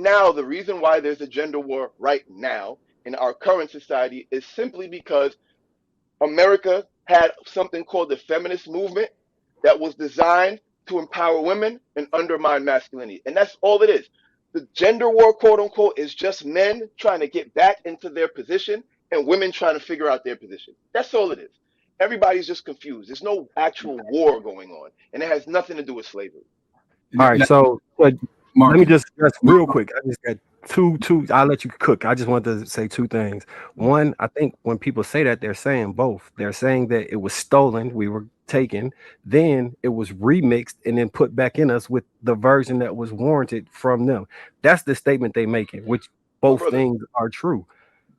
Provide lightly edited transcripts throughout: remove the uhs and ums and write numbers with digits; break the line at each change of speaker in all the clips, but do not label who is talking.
now, the reason why there's a gender war right now in our current society is simply because America had something called the feminist movement that was designed to empower women and undermine masculinity. And that's all it is. The gender war, quote unquote, is just men trying to get back into their position and women trying to figure out their position. That's all it is. Everybody's just confused. There's no actual war going on, and it has nothing to do with slavery.
All right, so let me
Mark,
just real quick. I just got two. I'll let you cook. I just wanted to say two things. One, I think when people say that, they're saying both. They're saying that it was stolen, we were taken, then it was remixed and then put back in us with the version that was warranted from them. That's the statement they making, which
My
both
brother,
things are true.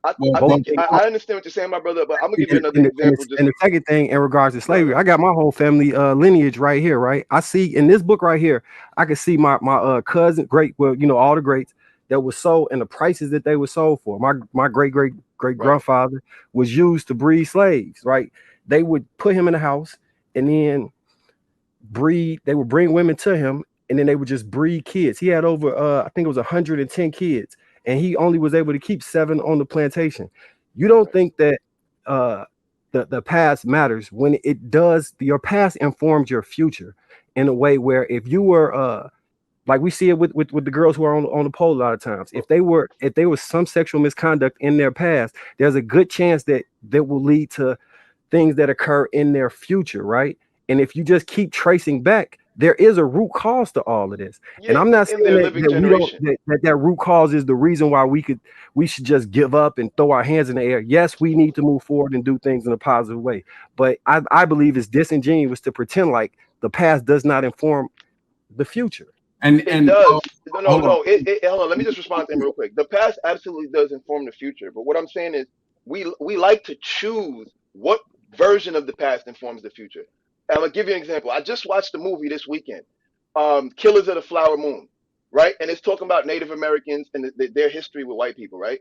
I
Both
think
things.
I understand what you're saying, my brother, but I'm gonna give you
And,
another
and, the- and,
example.
the, and the second thing in regards to
Go ahead,
slavery,
go
I
ahead.
got my whole family lineage right here, right? I see in this book right here, I can see my cousin, all the greats that was sold and the prices that they were sold for. My great
Right.
grandfather was used to breed slaves, right? They would put him in a house and then breed. They would bring women to him and then they would just breed kids. He had over I think it was 110 kids, and he only was able to keep 7 on the plantation. You don't
Right.
think that uh the past matters when it does? Your past informs your future in a way where if you were like we see it with the girls who are on the pole a lot of times, if there was some sexual misconduct in their past, there's a good chance that will lead to things that occur in their future, right? And if you just keep tracing back, there is a root cause to all of this. And
Yeah,
I'm not
in
saying
their
that,
living
that we don't
generation.
that root cause is the reason why we should just give up and throw our hands in the air. Yes, we need to move forward and do things in a positive way. But I believe it's disingenuous to pretend like the past does not inform the future.
It
and
does. No, no,
hold on.
no. Hold on. Let me just respond to him real quick. The past absolutely does inform the future, but what I'm saying is we like to choose what version of the past informs the future. And I'm gonna give you an example. I just watched the movie this weekend, Killers of the Flower Moon, right? And it's talking about Native Americans and their history with white people, right?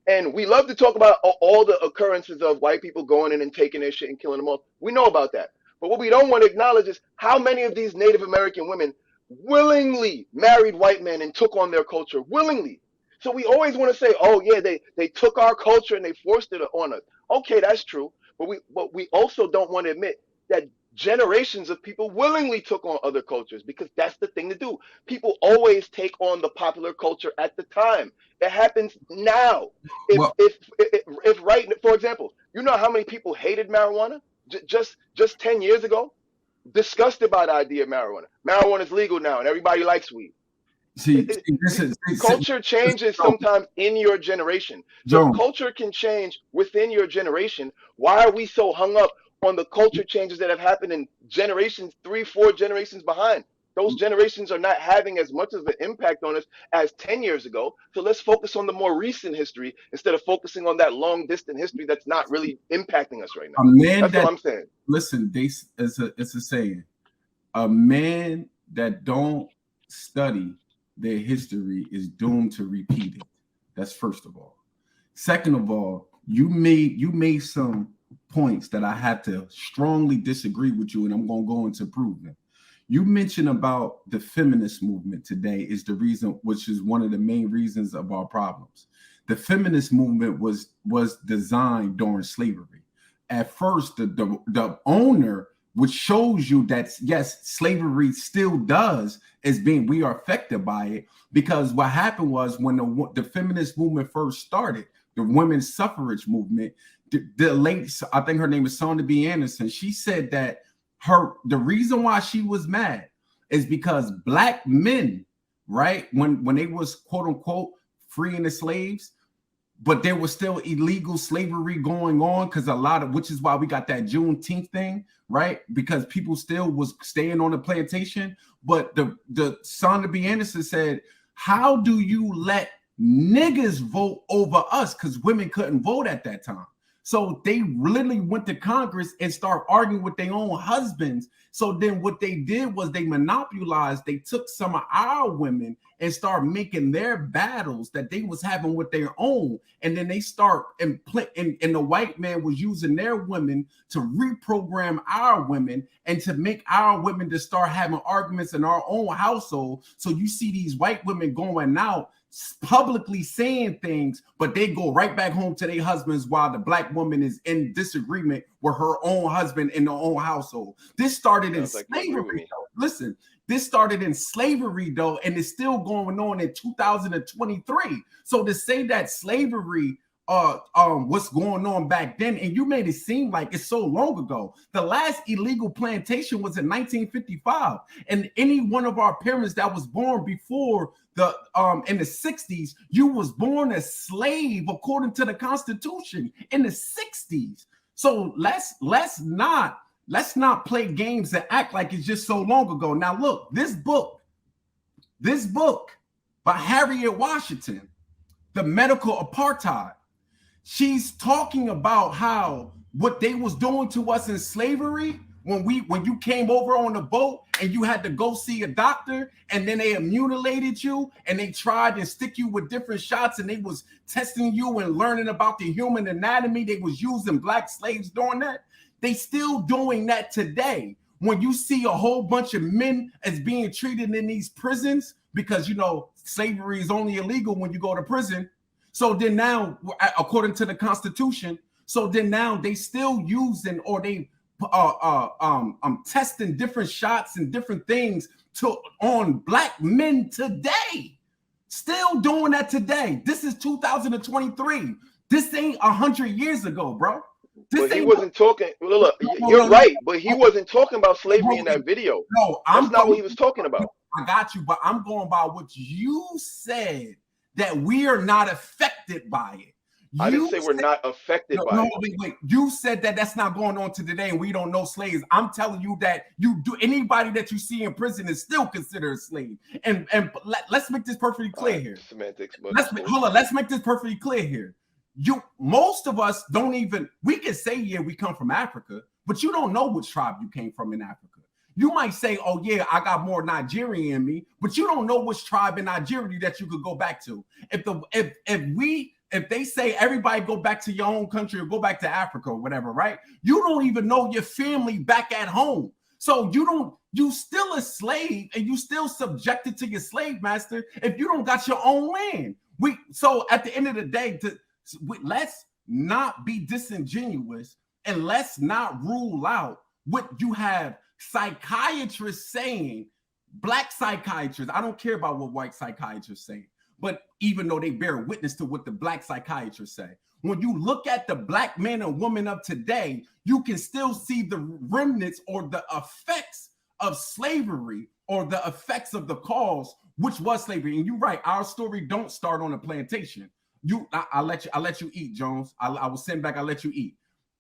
And we love to talk about all the occurrences of white people going in and taking their shit and killing them all. We know about that. But what we don't want to acknowledge is how many of these Native American women willingly married white men and took on their culture willingly. So we always want to say, oh yeah, they took our culture and they forced it on us. Okay, that's true. But we also don't want to admit that generations of people willingly took on other cultures because that's the thing to do. People always take on the popular culture at the time. It happens now. If
Well,
if if right, for example, you know how many people hated marijuana just 10 years ago, disgusted by the idea of marijuana. Marijuana is legal now, and everybody likes weed.
see, this is
Culture changes
Joe,
sometimes in your generation. So if
Joe,
culture can change within your generation, why are we so hung up on the culture changes that have happened in generations, 3, 4 generations behind? Those generations are not having as much of an impact on us as 10 years ago. So let's focus on the more recent history instead of focusing on that long distant history that's not really impacting us right
a
now.
man
That's all
that
I'm saying.
listen, it's a saying. A man that don't study their history is doomed to repeat it. That's first of all. Second of all, you made some points that I had to strongly disagree with you, and I'm gonna go into prove them. You mentioned about the feminist movement today is the reason, which is one of the main reasons of our problems. The feminist movement was designed during slavery. At first, the owner, which shows you that yes, slavery still does is being we are affected by it, because what happened was when the feminist movement first started, the women's suffrage movement, the lady, I think her name is Sonja B. Anderson, she said that the reason why she was mad is because black men, right, when they was quote unquote freeing the slaves, but there was still illegal slavery going on, because which is why we got that Juneteenth thing, right? Because people still was staying on the plantation. But the Sonja B. Anderson said, how do you let niggas vote over us? Because women couldn't vote at that time. So they literally went to Congress and started arguing with their own husbands. So then what they did was they monopolized, they took some of our women and start making their battles that they was having with their own. And then they start and the white man was using their women to reprogram our women and to make our women to start having arguments in our own household. So you see these white women going out publicly saying things, but they go right back home to their husbands while the black woman is in disagreement with her own husband in their own household. This started in slavery. Listen, this started in slavery, though, and it's still going on in 2023. So to say that slavery what's going on back then, and you made it seem like it's so long ago. The last illegal plantation was in 1955, and any one of our parents that was born before the in the 60s, you was born a slave according to the Constitution in the 60s. So let's not play games and act like it's just so long ago. Now look, this book by Harriet Washington, The Medical Apartheid, she's talking about how what they was doing to us in slavery when you came over on the boat and you had to go see a doctor, and then they mutilated you and they tried to stick you with different shots, and they was testing you and learning about the human anatomy. They was using black slaves doing that. They still doing that today. When you see a whole bunch of men as being treated in these prisons, because slavery is only illegal when you go to prison. So then now, according to the Constitution, so then now they still using, or they testing different shots and different things on black men today. Still doing that today. This is 2023. This ain't 100 years ago, bro.
But he wasn't talking. Look, you're right, but he wasn't talking about slavery in that video.
No,
that's not what he was talking about.
I got you, but I'm going by what you said, that we are not affected by it.
I didn't say we're not affected by it.
Wait. You said that that's not going on to today, and we don't know slaves. I'm telling you that you do. Anybody that you see in prison is still considered a slave. And let's make this perfectly clear here.
Semantics, but
hold on. Let's make this perfectly clear here. Most of us don't even. We can say, yeah, we come from Africa, but you don't know which tribe you came from in Africa. You might say, oh yeah, I got more Nigerian in me, but you don't know which tribe in Nigeria that you could go back to. If they say everybody go back to your own country or go back to Africa or whatever, right? You don't even know your family back at home. So you still a slave, and you still subjected to your slave master if you don't got your own land. So at the end of the day, let's not be disingenuous, and let's not rule out what you have psychiatrists saying, black psychiatrists. I don't care about what white psychiatrists say, but even though they bear witness to what the black psychiatrists say, when you look at the black men and women of today, you can still see the remnants or the effects of slavery, or the effects of the cause, which was slavery. And you're right, our story don't start on a plantation. I'll let you eat, Jones. I will send back. I'll let you eat.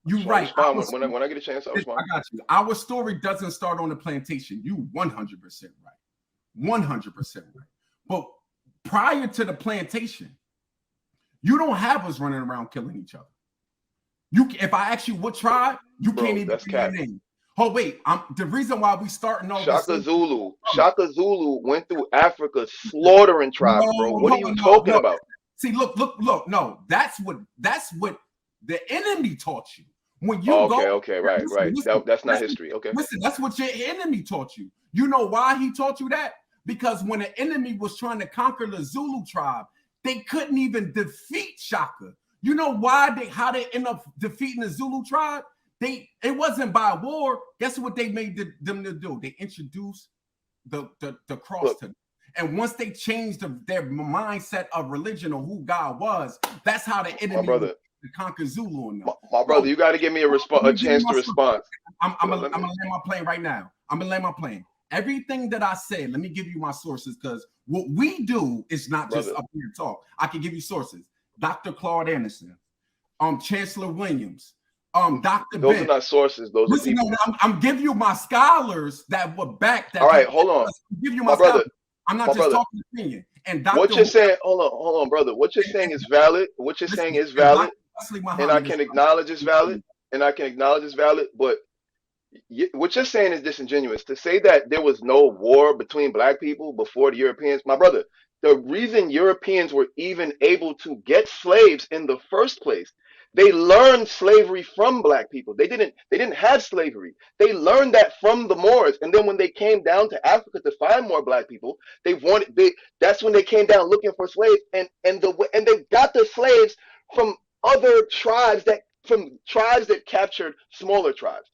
You're right.
When I get a chance, I
got you. Our story doesn't start on the plantation. You 100% right. 100% right. But prior to the plantation, you don't have us running around killing each other. If I ask you what tribe, you can't even give your name. Oh wait, the reason why we starting off
Shaka Zulu went through Africa slaughtering tribes, bro. What are you talking about?
See, look. No, that's what the enemy taught you. When you
right. That's not history. Okay.
Listen, that's what your enemy taught you. You know why he taught you that? Because when the enemy was trying to conquer the Zulu tribe, they couldn't even defeat Shaka. You know why how they end up defeating the Zulu tribe? It wasn't by war. Guess what they made them to do? They introduced the cross to them. And once they changed their mindset of religion or who God was, that's how the enemy to conquer Zulu. And
my brother, you got to give me a chance to respond.
I'm gonna land my plane right now. I'm gonna land my plane. Everything that I said, let me give you my sources, because what we do is not just up here talk. I can give you sources. Dr. Claude Anderson, Chancellor Williams, Dr.
Those
Ben.
are not sources. Those are people.
I'm giving you my scholars that were back. That
all right, hold on.
Give you my brother. I'm not just talking opinion. And Dr.
What you're saying, hold on, brother. What you're saying is valid. What you're saying is valid. And I can acknowledge it's valid. But what you're saying is disingenuous. To say that there was no war between black people before the Europeans, my brother, the reason Europeans were even able to get slaves in the first place, They learned slavery from black people. They didn't have slavery. They learned that from the Moors. And then when they came down to Africa to find more black people, that's when they came down looking for slaves, and they got the slaves from other tribes that captured smaller tribes.